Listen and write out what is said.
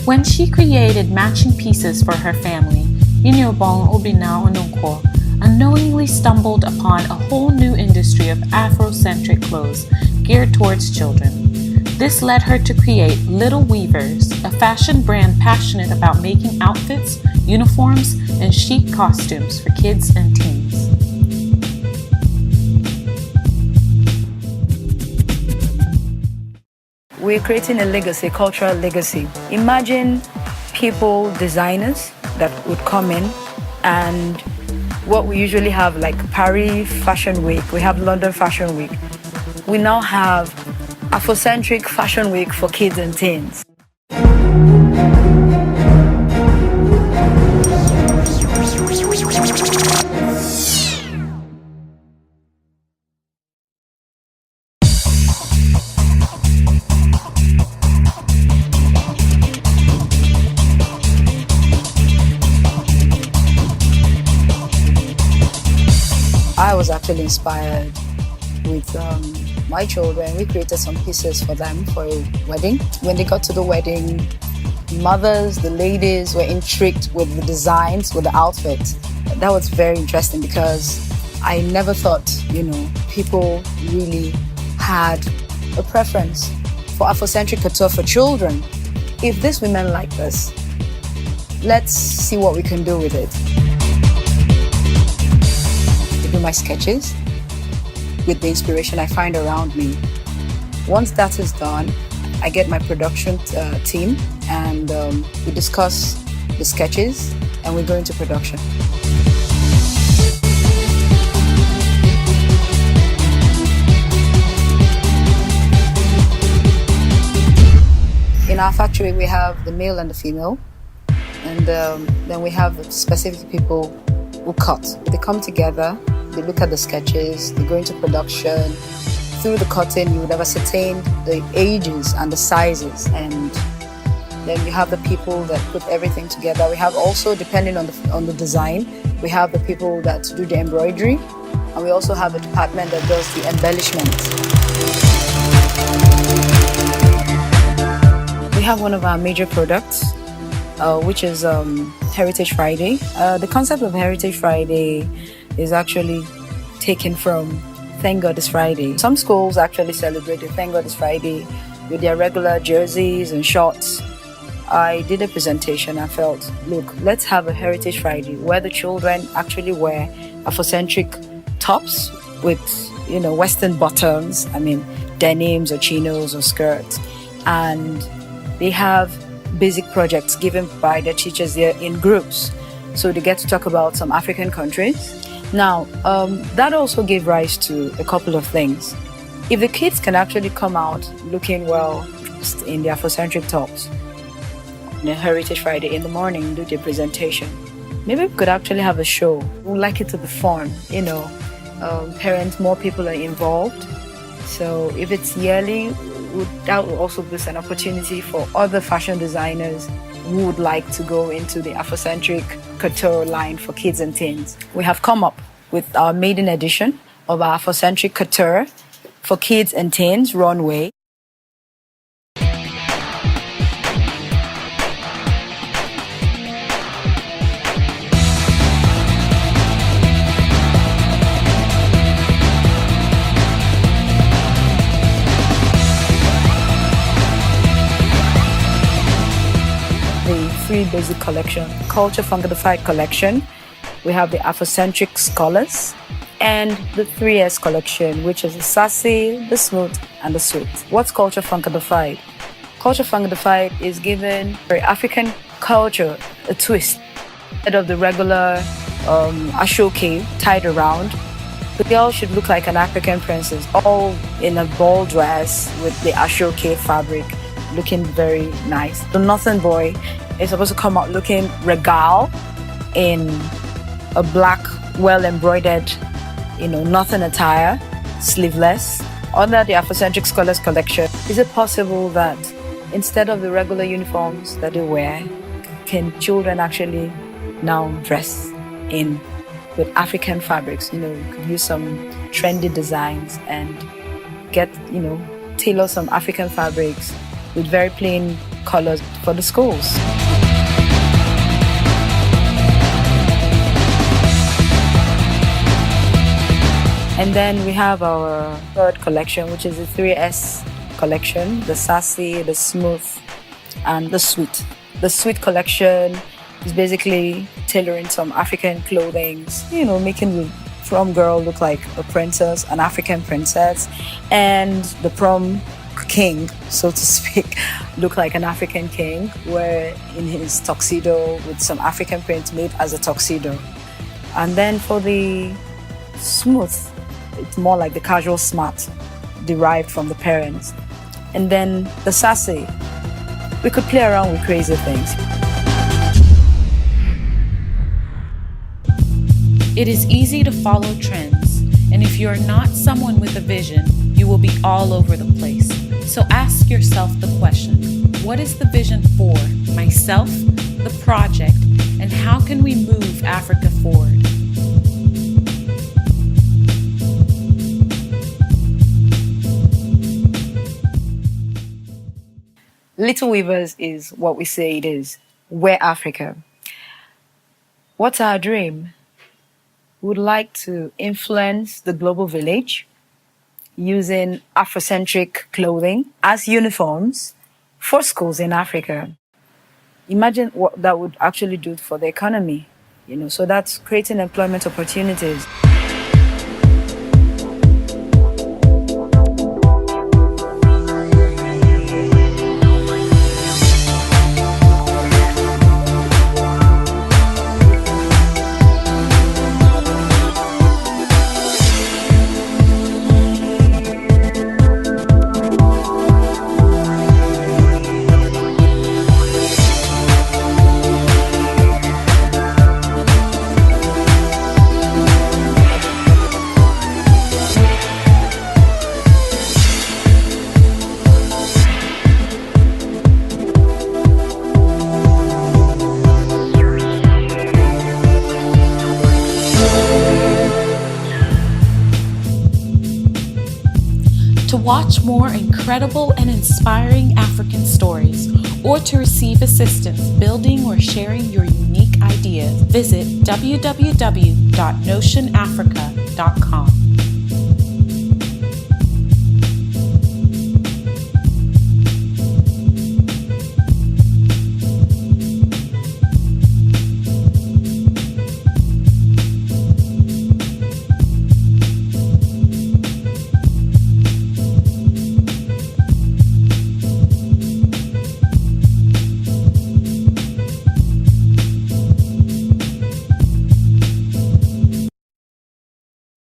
When she created matching pieces for her family, Iniobong Obinna-Onunkwo unknowingly stumbled upon a whole new industry of Afro-centric clothes geared towards children. This led her to create Little Weavers, a fashion brand passionate about making outfits, uniforms, and chic costumes for kids and teens. We're creating a legacy, a cultural legacy. Imagine people, designers that would come in, and what we usually have, like Paris Fashion Week, we have London Fashion Week. We now have Afrocentric Fashion Week for kids and teens. I was actually inspired with my children. We created some pieces for them for a wedding. When they got to the wedding, mothers, the ladies were intrigued with the designs, with the outfits. That was very interesting because I never thought, people really had a preference for Afrocentric couture for children. If these women like this, let's see what we can do with it. I do my sketches with the inspiration I find around me. Once that is done, I get my production team and we discuss the sketches and we go into production. In our factory, we have the male and the female, and then we have specific people who cut. They come together, they look at the sketches, they go into production. Through the cutting, you would have ascertained the ages and the sizes, and then you have the people that put everything together. We have also, depending on the design, we have the people that do the embroidery, and we also have a department that does the embellishment. We have one of our major products, which is Heritage Friday. The concept of Heritage Friday is actually taken from Thank God It's Friday. Some schools actually celebrate the Thank God It's Friday with their regular jerseys and shorts. I did a presentation and felt, look, let's have a Heritage Friday where the children actually wear Afrocentric tops with, Western bottoms, denims or chinos or skirts. And they have basic projects given by their teachers there in groups. So they get to talk about some African countries. Now, that also gave rise to a couple of things. If the kids can actually come out looking well in their Afrocentric tops on a Heritage Friday in the morning, do their presentation, maybe we could actually have a show. We would like it to be fun, parents, more people are involved. So if it's yearly, that will also boost an opportunity for other fashion designers who would like to go into the Afrocentric couture line for kids and teens. We have come up with our maiden edition of our Afrocentric couture for kids and teens runway. Three basic collection, Culture Funkified collection. We have the Afrocentric Scholars and the 3S collection, which is the sassy, the smooth, and the sweet. What's Culture Funkified? Culture Funkified is giving for African culture a twist. Instead of the regular ashoke tied around, the girl should look like an African princess, all in a ball dress with the ashoke fabric, looking very nice. The Northern boy is supposed to come out looking regal in a black, well-embroidered, Northern attire, sleeveless. Under the Afrocentric Scholars collection, is it possible that instead of the regular uniforms that they wear, can children actually now dress with African fabrics? You could use some trendy designs and get, tailor some African fabrics with very plain colors for the schools. And then we have our third collection, which is the 3S collection, the sassy, the smooth, and the sweet. The sweet collection is basically tailoring some African clothing, making the prom girl look like a princess, an African princess, and the prom king, so to speak, look like an African king, where in his tuxedo with some African print made as a tuxedo. And then for the smooth, it's more like the casual smart derived from the parents. And then the sassy, we could play around with crazy things. It is easy to follow trends, and if you're not someone with a vision, you will be all over the place. So ask yourself the question, what is the vision for myself, the project, and how can we move Africa forward? Little Weavers is what we say it is. We're Africa. What's our dream? We would like to influence the global village using Afrocentric clothing as uniforms for schools in Africa. Imagine what that would actually do for the economy, so that's creating employment opportunities. To watch more incredible and inspiring African stories, or to receive assistance building or sharing your unique ideas, visit www.notionafrica.com.